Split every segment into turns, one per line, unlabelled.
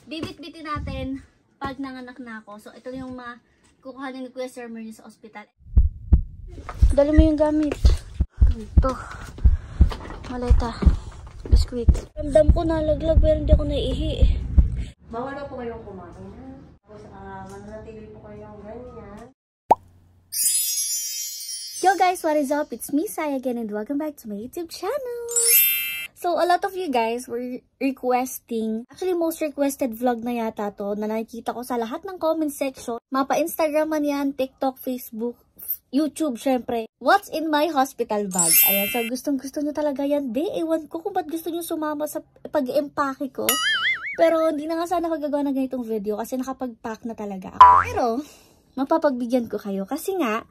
bibit-bitin natin pag nanganak na ako. So, ito yung kukuhanin ni Kuya Sir Merny sa ospital. Dali mo yung gamit. Ito. Maleta. Biskuit. Ramdam ko nalaglag pero hindi ako naiihi eh.
Bawal na po kayong kumain. Tapos, mananatili po kayong ganyan.
Yo guys, what is up? It's me, Sai again, and welcome back to my YouTube channel. So, a lot of you guys were requesting, actually most requested vlog na yata to, na nakikita ko sa lahat ng comment section. Mapa Instagram man yan, TikTok, Facebook, YouTube, syempre. What's in my hospital bag? Ayan, so gustong-gusto nyo talaga yan. Ewan ko kung ba't gusto nyo sumama sa pag-empake ko. Pero hindi na nga sana ako gagawa ng ganitong video kasi nakapag-pack na talaga ako. Pero, mapapagbigyan ko kayo kasi nga,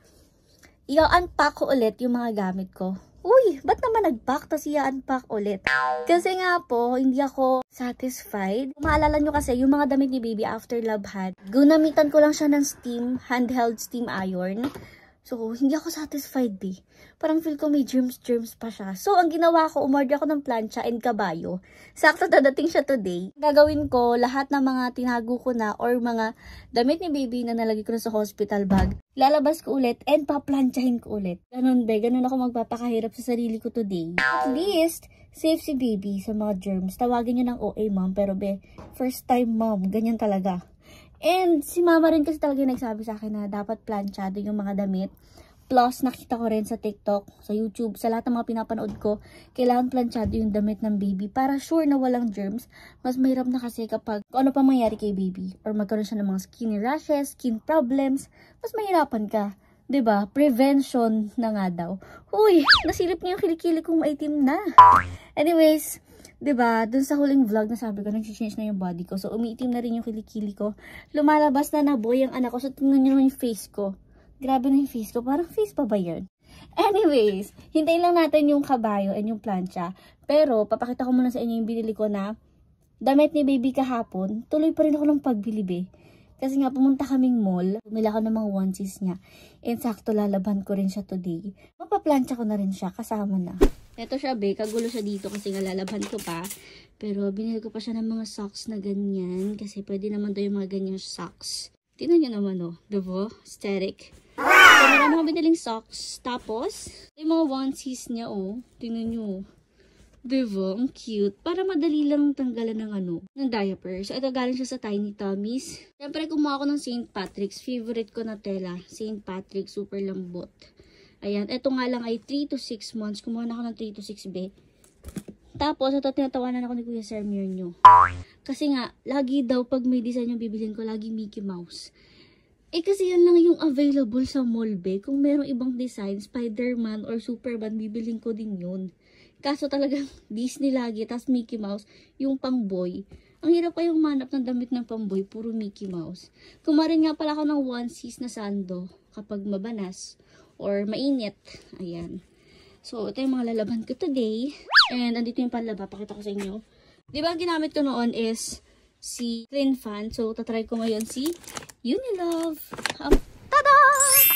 i-unpack ko ulit yung mga gamit ko. Uy, ba't naman nag-pack tas i-unpack ulit? Kasi nga po, hindi ako satisfied. Kung maalala nyo kasi, yung mga damit ni baby after labhan, gunamitan ko lang siya ng steam, handheld steam iron. So, hindi ako satisfied eh. Parang feel ko may germs pa siya. So, ang ginawa ko, umorder ako ng plancha and kabayo. Sakto dadating siya today. Gagawin ko lahat ng mga tinago ko na or mga damit ni baby na nalagay ko na sa hospital bag. Lalabas ko ulit and paplantsahin ko ulit. Ganun be, ganun ako magpapakahirap sa sarili ko today. At least, safe si baby sa mga germs. Tawagin nyo ng OA mom, pero be, first time mom, ganyan talaga. And si mama rin kasi talaga nagsabi sa akin na dapat planchado yung mga damit. Plus, nakita ko rin sa TikTok, sa YouTube, sa lahat ng mga pinapanood ko, kailangan planchado yung damit ng baby para sure na walang germs. Mas mahirap na kasi kapag kung ano pa mangyari kay baby or magkaroon siya ng mga skin rashes, skin problems, mas mahirapan ka. 'Di ba? Prevention na nga daw. Uy, nasilip niyo yung kilikili kong maitim na. Anyways, 'di ba? Dun sa huling vlog na sabi ko, nag-change na yung body ko. So, umiitim na rin yung kilikili ko. Lumalabas na naboy ang anak ko. So, tingnan niyo yung face ko. Grabe na yung face ko. Parang face pa ba yun? Anyways, hintayin lang natin yung kabayo and yung plancha. Pero, papakita ko muna sa inyo yung binili ko na damit ni baby kahapon. Tuloy pa rin ako ng pagbili, kasi nga, pumunta kaming mall. Bumili ako ng mga onesies niya. And sakto, lalaban ko rin siya today. Mapaplancha ko na rin siya. Kasama na. Eto siya, be. Kagulo siya dito kasi nga lalaban ko pa. Pero, binili ko pa siya ng mga socks na ganyan. Kasi pwede naman daw yung mga ganyang socks. Tingnan nyo naman, oh. Diba? Aesthetic. So, marami akong biniling socks. Tapos, yung mga onesies niya, oh. Tingnan nyo. Diba? Ang cute. Para madali lang tanggalan ng diaper. So, ito galing siya sa Tiny Tummies. Siyempre, kumuha ako ng St. Patrick's. Favorite ko na tela. St. Patrick's. Super lambot. Ayan. Ito nga lang ay 3 to 6 months. Kumuha na ako ng 3 to 6 be. Tapos, ito tinatawanan ako ni Kuya Sir Merny. Kasi nga, lagi daw pag may design yung bibilhin ko, lagi Mickey Mouse. Kasi yan lang yung available sa mall be. Kung merong ibang design, Spider-Man or Superman, bibilhin ko din yun. Kaso talagang Disney lagi, tas Mickey Mouse, yung pang boy. Ang hirap kayong manap ng damit ng pang boy, puro Mickey Mouse. Kumarin nga pala ako ng onesies na sando kapag mabanas or mainit. Ayan. So, ito yung mga lalaban ko today. And andito yung panlaba, pakita ko sa inyo. Diba ang ginamit ko noon is si Clean Fan. So, tatry ko ngayon si Unilove. Tada!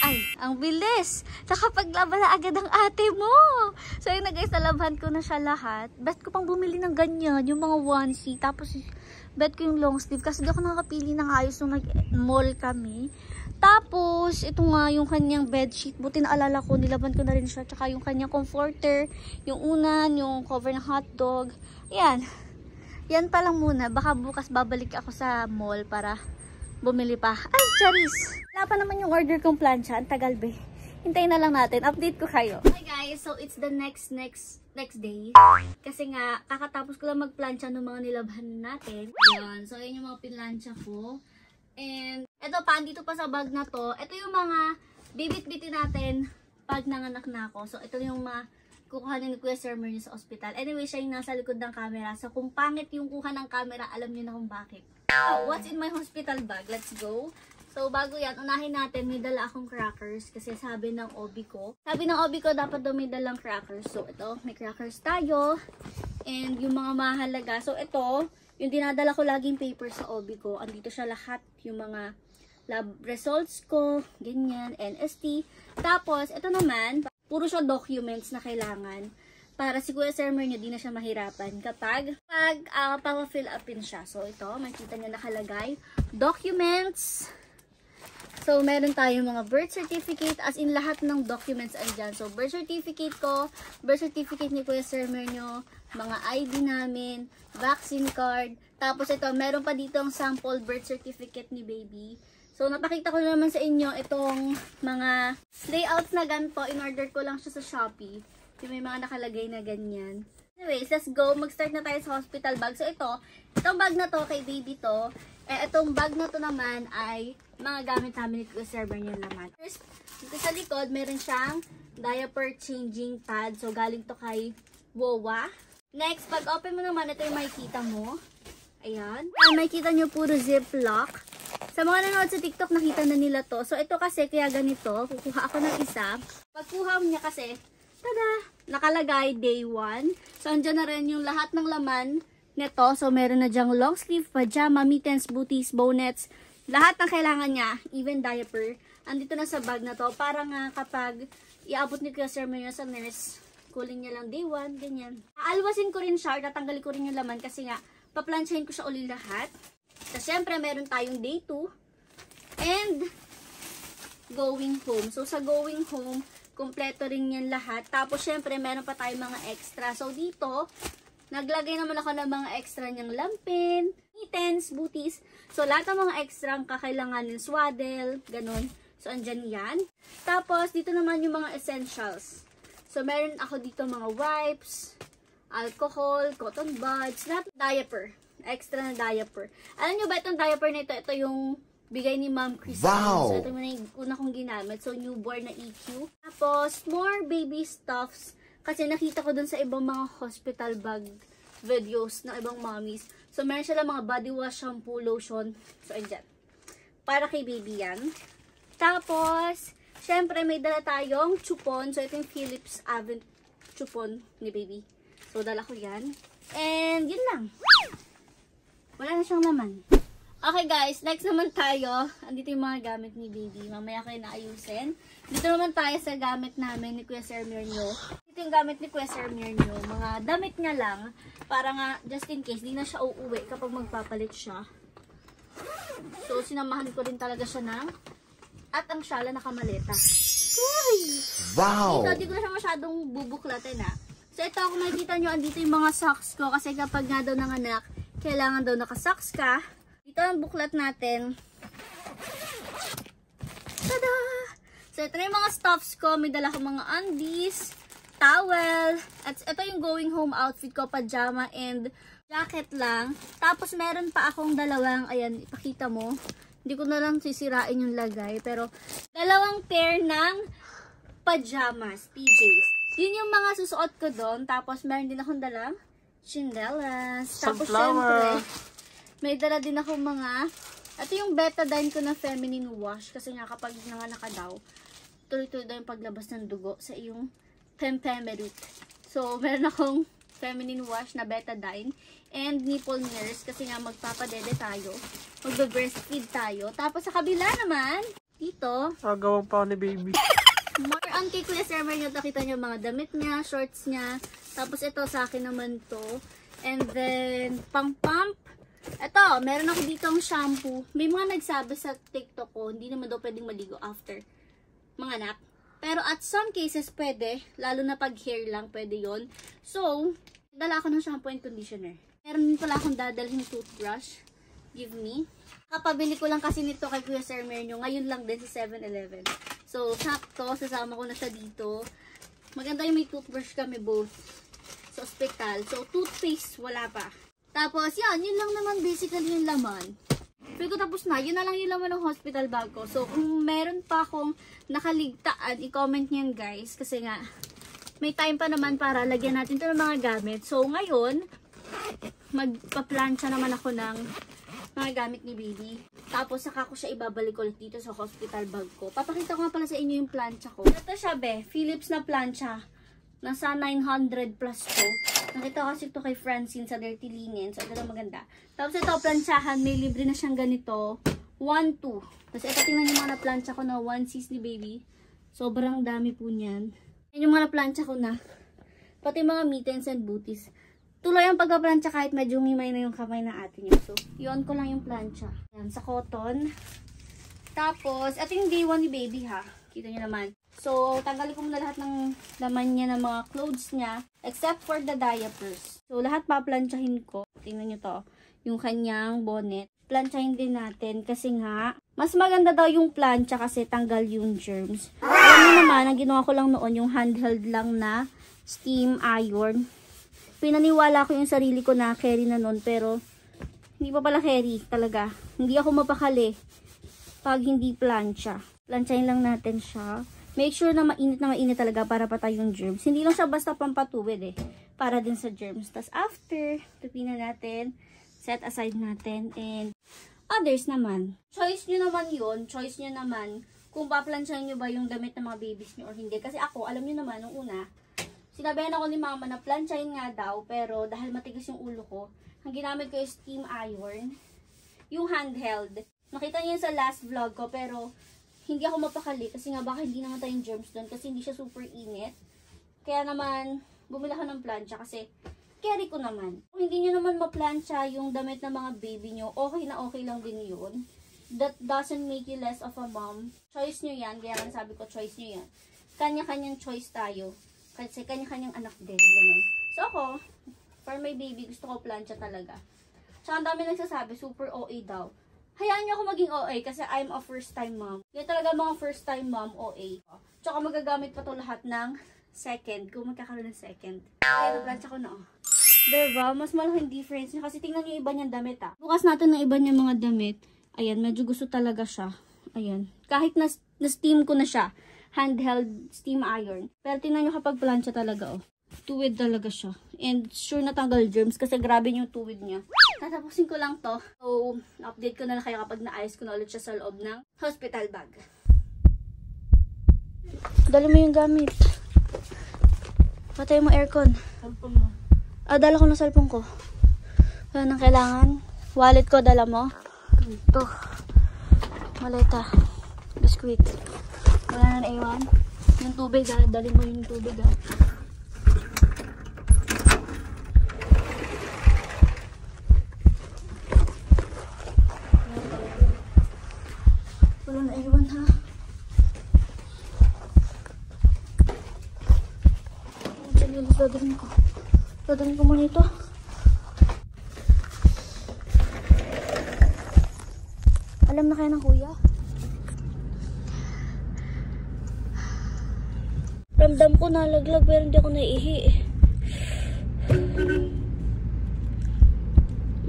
Ay, ang bilis! Saka paglaban na agad ang ate mo. So, yun na guys, nalabhan ko na siya lahat. Bet ko pang bumili ng ganyan, yung mga onesie. Tapos, bet ko yung long sleeve. Kasi di ako nakakapili ng ayos nung nag-mall kami. Tapos, ito nga yung kanyang bedsheet. Buti na alala ko, nilaban ko na rin siya. Tsaka yung kanyang comforter, yung unan, yung cover ng hotdog. Yan. Yan pa lang muna. Baka bukas babalik ako sa mall para bumili pa. Ay, charis! Wala pa naman yung order kong plancha. Ang tagal be. Hintayin na lang natin. Update ko kayo. Hi guys! So, it's the next day. Kasi nga, kakatapos ko lang magplancha ng mga nilabhan natin. Yan. So, yun yung mga pinlancha ko. And, eto pa, dito pa sa bag na to. Ito yung mga bibit-bitin natin pag nanganak na ako. So, ito yung mga kukuhanin ni Kuya Sir Merny sa ospital. Anyway, siya yung nasa likod ng camera. So, kung pangit yung kuha ng camera, alam niyo na kung bakit. What's in my hospital bag? Let's go. So, bago yan, unahin natin, may dala akong crackers. Kasi sabi ng OB ko. Sabi ng OB ko, dapat daw may dalang crackers. So, ito, may crackers tayo. And yung mga mahalaga. So, ito, yung dinadala ko laging paper sa OB ko. Andito siya lahat. Yung mga lab results ko. Ganyan. NST. Tapos, ito naman, puro siya documents na kailangan. para si Kuya Sir Mer nyo di na siya mahirapan kapag pa-fill upin siya. So ito, makikita niyo nakalagay. Documents. So meron tayong mga birth certificate, as in lahat ng documents andyan. So birth certificate ko, birth certificate ni Kuya Sir Mer nyo, mga ID namin, vaccine card. Tapos ito, meron pa dito ang sample birth certificate ni baby. So, napakita ko naman sa inyo itong mga layouts na ganito. In-order ko lang siya sa Shopee. Yung may mga nakalagay na ganyan. Anyways, let's go. Mag-start na tayo sa hospital bag. So, itong bag na to, kay baby to. Itong bag na to naman ay mga gamit namin ni Kuya Sir Mer yung laman. First, dito sa likod, meron siyang diaper changing pad. So, galing to kay Wowa. Next, pag open mo naman, ito yung makikita mo. Ayan. Makikita nyo puro ziplock. Sa mga nanonood sa TikTok, nakita na nila to. So, ito kasi, kaya ganito, kukuha ako ng isa. Pagkuha niya kasi, tada! Nakalagay, day 1. So, andyan na rin yung lahat ng laman nito. So, meron na dyang long sleeve, pajama, mittens, booties, bonnets. Lahat ng kailangan niya, even diaper, andito na sa bag na to. Para nga kapag iabot ni Kuya Sir Mer sa nurse, kuling niya lang day 1, ganyan. Aalwasin ko rin siya, tatanggalin ko rin yung laman kasi nga, paplansyahin ko siya uli lahat. So, syempre, meron tayong day 2 and going home. So, sa going home, kompleto rin yan lahat. Tapos, syempre, meron pa tayong mga extra. So, dito, naglagay naman ako ng mga extra niyang lampin, mittens, booties. So, lahat ng mga extra ang kakailanganin, swaddle, ganun. So, andyan yan. Tapos, dito naman yung mga essentials. So, meron ako dito mga wipes, alcohol, cotton buds, lahat diaper. Extra na diaper. Alam nyo ba itong diaper na ito? Ito yung bigay ni Ma'am Christine.
Wow!
So, ito na yung una kong ginamit. So, newborn na EQ. Tapos, more baby stuffs. Kasi nakita ko dun sa ibang mga hospital bag videos ng ibang mommies. So, meron sila mga body wash, shampoo, lotion. So, andyan. Para kay baby yan. Tapos, syempre, may dala tayong chupon. So, ito yung Philips Avent chupon ni baby. So, dala ko yan. And, yun lang. Wala na siyang laman. Okay guys, next naman tayo. Andito yung mga gamit ni baby. Mamaya ko yung naayusin. Dito naman tayo sa gamit namin ni Kuya Sir Mer nyo. Dito yung gamit ni Kuya Sir Mer nyo. Mga damit nga lang. Para nga, just in case, di na siya uuwi kapag magpapalit siya. So, sinamahan ko rin talaga siya ng at ang syala na kamaleta. Uy!
Wow!
Dito, di ko na siya masyadong bubuklatin ha. So, ito ako makikita nyo, andito yung mga socks ko. Kasi kapag nga daw ng anak, kailangan daw nakasocks ka. Dito ang buklat natin. Tada! So, ito na yung mga stuffs ko. May dala ko mga undies, towel. At ito yung going home outfit ko, pajama and jacket lang. Tapos, meron pa akong dalawang, ayan, ipakita mo. Hindi ko na lang sisirain yung lagay. Pero, dalawang pair ng pajamas, PJs. Yun yung mga susuot ko doon. Tapos, meron din akong dalang chinelas. Tapos, syempre, may dala din ako mga, ito yung betadine ko na feminine wash. Kasi nga, kapag nanganak ka daw, tuloy-tuloy daw yung paglabas ng dugo sa iyong pempemerut. So, meron akong feminine wash na betadine and nipple nurse. Kasi nga, magpapadede tayo. Magbe-breastfeed tayo. Tapos, sa kabila naman, dito,
gawang pa ni baby.
more on kay Kuya Sir Mer nyo, nakita nyo mga damit niya, shorts niya. Tapos ito sa akin naman to. And then, pang-pump. Ito, meron ako dito ang shampoo. May mga nagsabi sa TikTok ko, hindi naman daw pwedeng maligo after mga anak. Pero at some cases pwede, lalo na pag hair lang, pwede yon. So, dala ako ng shampoo and conditioner. Meron din pala akong dadalhin toothbrush. Give me. Kapabili ko lang kasi nito kay Kuya Sir Mer nyo. Ngayon lang din sa 7-Eleven. So, sakto, sasama ko na siya dito. Maganda yung may toothbrush kami both sa ospital. So, toothpaste, wala pa. Tapos, yan, yun lang naman basically yung laman. Pero ko tapos na, yun na lang yung laman ng hospital bag ko. So, kung meron pa akong nakaligtaan, i-comment nyo guys. Kasi nga, may time pa naman para lagyan natin ito ng mga gamit. So, ngayon, magpa-plancha naman ako ng mga gamit ni baby. Tapos, saka ko siya ibabalik ulit dito sa hospital bag ko. Papakita ko nga pala sa inyo yung plancha ko. Ito siya, be. Philips na plancha. Nasa 900 plus ko. Nakita ko kasi ito kay Francine sa Dirty Linen. So, ito lang maganda. Tapos, ito, planchahan. May libre na siyang ganito. 1-2. Tapos, ito, tingnan yung mga na-plancha ko na 1-6 ni baby. Sobrang dami po niyan. Yan yung mga na-plancha ko na. pati mga mittens and booties. Tuloy ang pagpaplansya kahit medyo humimay na yung kamay na ate niyo. So, yun ko lang yung plancha. Yan, sa cotton. Tapos, ito yung day 1 ni baby ha. Kita niyo naman. So, tanggalin ko muna lahat ng laman niya ng mga clothes niya. Except for the diapers. So, lahat paplansyahin ko. Tingnan niyo to. Yung kanyang bonnet. Plansyahin din natin kasi nga, mas maganda daw yung plancha kasi tanggal yung germs. Alam niyo naman, ang ginawa ko lang noon yung handheld lang na steam iron. Pinaniwala ko yung sarili ko na carry na noon pero hindi pa pala carry talaga. Hindi ako mapakali pag hindi plancha. Planchahin lang natin siya. Make sure na mainit talaga para patay yung germs. Hindi lang siya basta pampatuwid eh. Para din sa germs. Tapos after, tupinan natin, set aside natin, and others naman. Choice nyo naman yun. Choice nyo naman kung paplansyahin nyo ba yung damit ng mga babies nyo or hindi. Kasi ako, alam nyo naman, nung una, sinabihan ako ni mama na plansyahin nga daw, pero dahil matigas yung ulo ko, ang ginamit ko is steam iron, yung handheld. Nakita niyo sa last vlog ko, pero hindi ako mapakali kasi nga baka hindi naman tayong germs doon kasi hindi siya super init. Kaya naman, bumili ako ng plancha kasi carry ko naman. Kung hindi nyo naman maplansya yung damit ng mga baby nyo, okay na okay lang din yun. That doesn't make you less of a mom. Choice nyo yan, kaya nga sabi ko choice nyo yan. Kanya-kanyang choice tayo. Kasi kanya-kanyang anak din, gano'n. So ako, for my baby, gusto ko plancha talaga. Tsaka ang dami nagsasabi, super OA daw. Hayaan niyo ako maging OA kasi I'm a first time mom. Yan talaga mga first time mom OA. Tsaka magagamit pa to lahat ng second, kung magkakaroon ng second. Kaya plancha ko na oh. Diba? Mas malaking difference niya. Kasi tingnan niyo iba niyang damit ah. Bukas natin ng iba niyang mga damit. Ayan, medyo gusto talaga siya. Ayan. Kahit na-steam ko na siya. Handheld steam iron. Pero tingnan nyo kapag plancha talaga, oh. Tuwid talaga siya. And sure natanggal germs kasi grabe yung tuwid niya. Tatapusin ko lang to. So, update ko na lang kayo kapag naayos ko na ulit siya sa loob ng hospital bag. Dali mo yung gamit. Patay mo aircon.
Cellphone mo.
Ah, dala ko na cellphone ko. Wala nang kailangan. Wallet ko, dala mo. Ito. Maleta. Biskuit. Wala na naiwan. Yung tubig ha. Dali mo yung tubig ha. Wala na naiwan ha. Dadalhin ko muna ito. Alam na kaya ng kuya? Ramdam ko nalaglag pero hindi ako naiihi.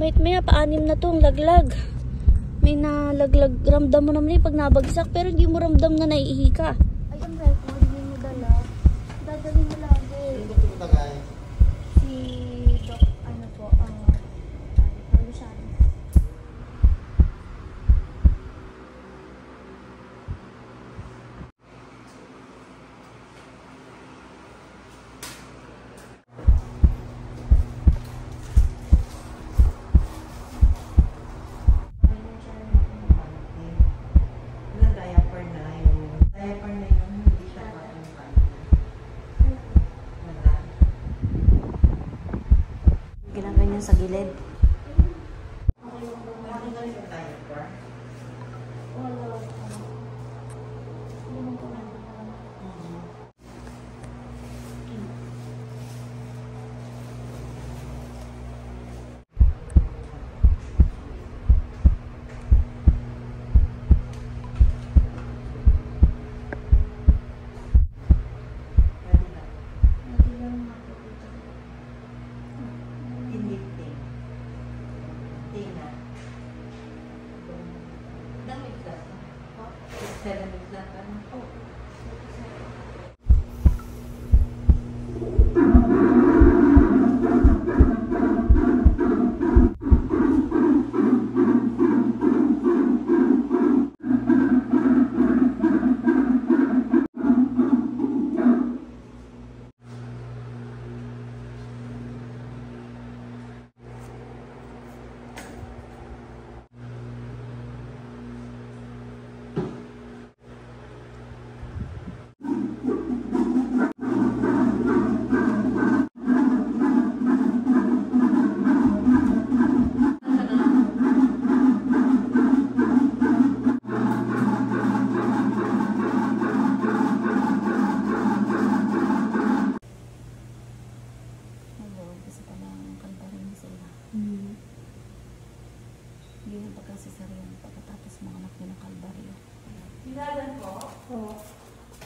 Maya pa-anim na tong laglag. May nalaglag. Ramdam mo naman pag nabagsak pero hindi mo ramdam na naiihi ka. Ay, ang record. Hindi mo dala. Dadalhin mo lagi.
Hindi ko tagay.
Si Doc, ano po, Luciano. Ginaganyan sa gilid. Hindi na pagkasasarihan pagkatapos mga anak nila kalbaryo.
Silagan po? Oo.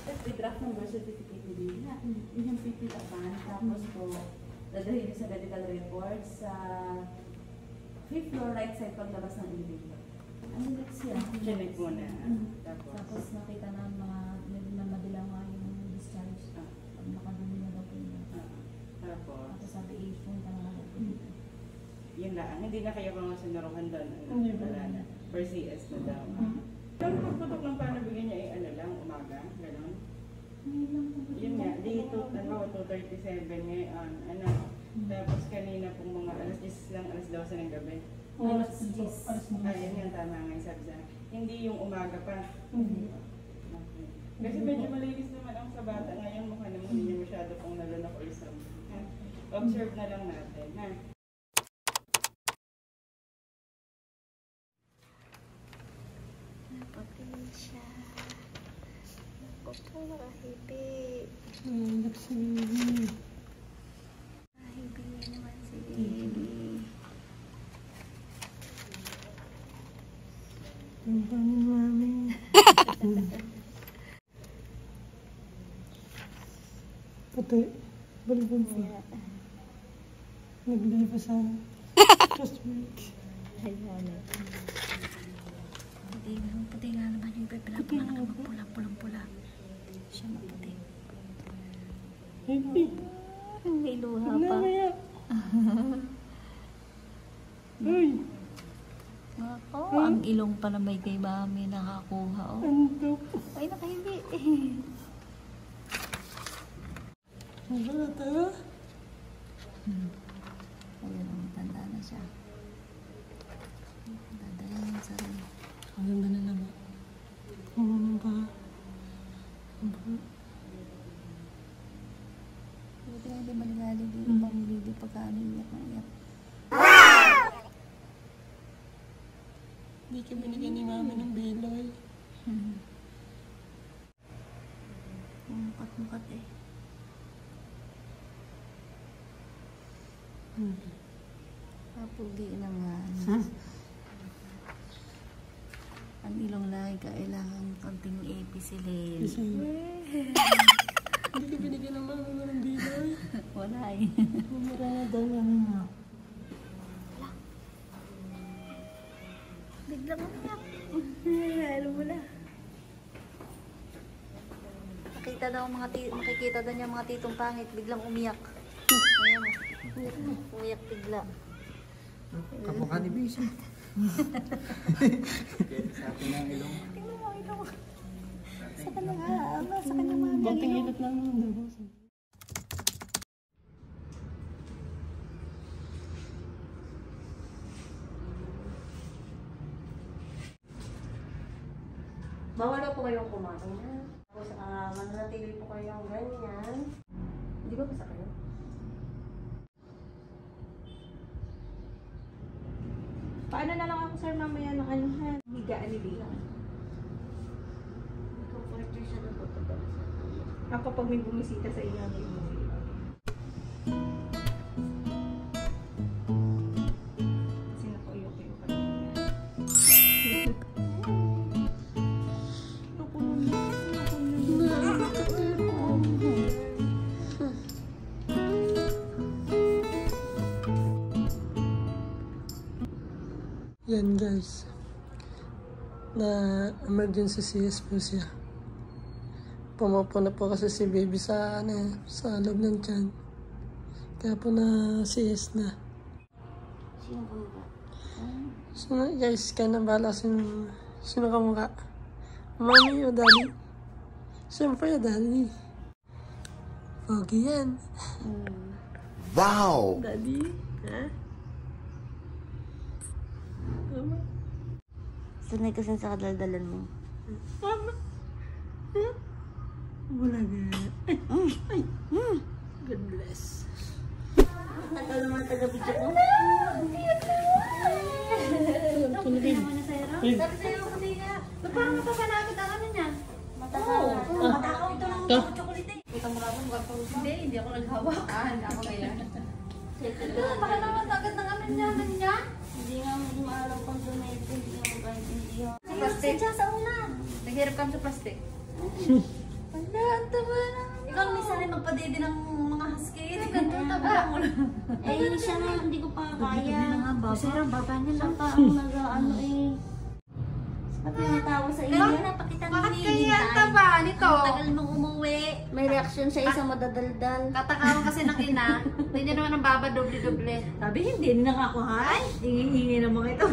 At may draft ng birth certificate din. Yun yung pipilapan. Tapos po, dadalhin niyo sa medical reports sa 5th floor right side paglabas ng elevator. Ano next yan? Check muna.
Tapos nakita na mga madila nga yung discharge. Pag nakadumi na daw po yun. Tapos sabi, punta na daw po dito.
Yun lang. Hindi na kayo mga sinaruhan doon. Wala na. For CS na daw. Pero pagputok ng paano bigyan niya ay ano lang, umaga, gano'n? Yun nga, dito, 2:37 ngayon, ano. Tapos kanina pong mga alas 10 lang, alas 12 ng gabi.
Alas 10.
Ayun nga, tama nga yung sabi sa hindi yung umaga pa. Okay. Kasi medyo malinis naman ang sa bata ngayon, mukha naman hindi niya masyado pong nalunok or something. Observe na lang natin, ha?
Napatingin siya. Naku po, nakahibi. Nakahibi naman si baby.
Ang panin mami. Pati, balibon po. Naglay pa sana. Just week.
Ayan. Puti nga naman yung bebe. Pala pulang-pula. Siya maputi.
Happy.
May luha pa.
Namaya. Uy.
Ako, ang ilong pa na may kay mami nakakuha. Oh.
Ano?
Ay, nakahibi.
Wala tayo.
Ayun, tanda na siya. Tanda na yung sarili.
Ang ganda na naman. Ano ba?
Buti nga di maligali di ibang baby pagkaano iyak na iyak.
Hindi ka binigyan ni mami ng biloy.
Mukat-mukat eh. Papugi naman. Ang ilong lang kailangan konting episilin.
Hindi ka binigyan ng mami mo ng biloy.
Wala eh.
Mumura na daw mami mo.
Biglang umiyak. Alam mo na. Makikita daw niya mga titong pangit. Biglang umiyak. Ayan mo. Umiyak bigla.
Kamukha ni Bisa. Sa atin ang ilong.
Tingnan mo, ilong. Sa kanyang ama, sa kanyang mga
Konting
ilong.
hilot lang naman daw.
Bawal na po kayong kumain ha. Tapos mananatili po kayong ganyan. Hindi ba basta kayo?
Paano na lang ako, sir, mamaya ng ano, ha? Higaan ni Bila.
Comforter siya na po.
Ako pag may bumisita sa inyo, may bumisita. Kasi nakuyo-kuyo ka na.
Yan guys. Na emergency CS po siya. Pumapo na po kasi si baby sa sa loob ng tiyan. Kaya po na CS na.
Sino kumaka?
So guys, kaya na bahala sino kamukha. Mami o daddy? Siyempre daddy. Okay yan.
Wow!
Daddy? Ha? Mama?
Sanay kasi sa kadaldalan mo.
Mama? Huh? Wala nga. Ay! God bless.
Tagal naman taga-video ko.
Sabi sa'yo kanina, ba't parang napapanakit ang ano niya? Matakaw. Matakaw ito ng chocolate. Ito mo naman, hindi ako naghawak. Hindi ako kaya. Baka naman agad ng ano niya,
Hindi nga maalam kung doon na
Ay, siya sa una. Naghirap kami sa plastic. Wala, ang taba na. Ikaw minsan rin magpadede ng mga husky. Ganito, taba mo lang.
Eh, siya na, hindi ko pa kaya.
Kasi lang, baba niya lang.
Pa ako nag-ano eh. Ba't pinatawa sa iyo?
Napakita ni
Bakit kaya ang taba nito?
Ang tagal mong umuwi.
May reaction sa isang madadaldal.
Tatakawan kasi ng ina. Hindi niya naman ang baba, doble-doble.
Sabi, hindi na ako ha. Hingi-hingi na mga ito.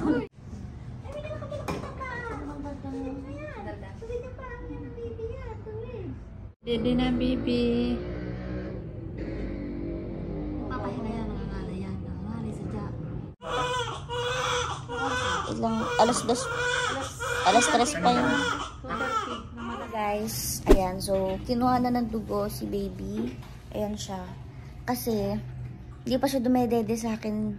Dede na, baby. Papahinga yan, nangangalay yan. Nangangalay sa tiyak.
Alas 3 pa yun. Guys, ayan, so, kinuha na ng dugo si baby. Ayan siya. Kasi, hindi pa siya dumedede sa akin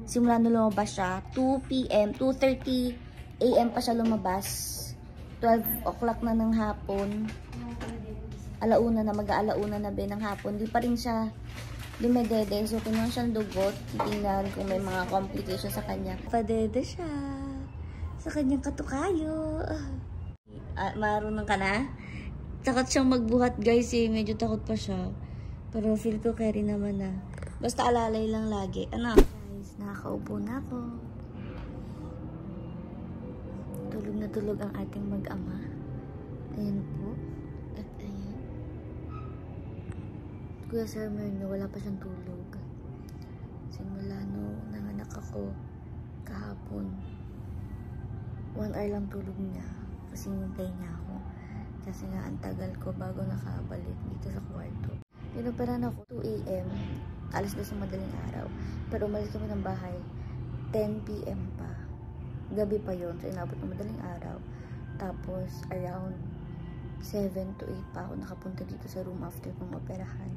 simula nung lumabas siya. 2 p.m., 2:30 a.m. pa siya lumabas. 12 o'clock na ng hapon. Alauna na, mag-aalauna na ng hapon. Di pa rin siya dumedede. So, kinuha siya ng dugot. Titingnan kung may mga complications sa kanya. Padede siya sa kanyang katukayo. Marunong ka na? Takot siyang magbuhat, guys, eh. Medyo takot pa siya. Pero feel ko carry naman na. Basta alalay lang lagi. Ano? Guys, nakakaupo na ako. Tulog na tulog ang ating mag-ama. Ayan po. At ayan. Kuya Sir Merno, wala pa siyang tulog. Simula no, nanganak ako kahapon. 1 hour lang tulog niya. Kasi hintay niya ako. Kasi nga, ang tagal ko bago nakabalik dito sa kwarto. Pinuperan ako 2 a.m. Alas 2 sa madaling araw. Pero umalis kami ng bahay 10 p.m. pa. Gabi pa yon. So, inabot ng madaling araw. Tapos, around 7 to 8 pa ako nakapunta dito sa room after kong operahan.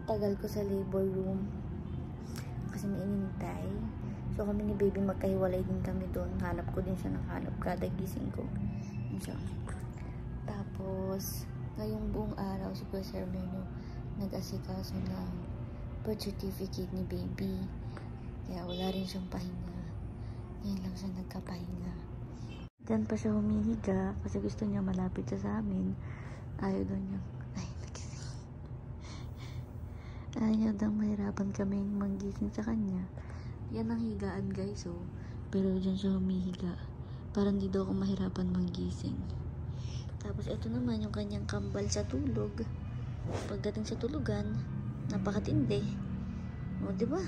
Tagal ko sa labor room. Kasi may inintay. So, kami ni baby magkahiwalay din kami doon. Hanap ko din siya ng hanap kada gising ko. Siya. Tapos, ngayong buong araw, si Kuya Sir Merno nag-asikaso ng birth certificate ni baby. Kaya wala rin siyang pahinga. Ngayon lang siya nagkapahinga. Diyan pa siya humihiga kasi gusto niya malapit siya sa amin. Ayaw daw niya. Ay, nagising. Ayaw daw mahirapan kaming manggising sa kanya. Yan ang higaan, guys, oh. Pero dyan siya humihiga. Parang di daw ako mahirapan manggising. Tapos, ito naman yung kanyang kambal sa tulog. Pagdating sa tulugan, napakatindi. O, diba?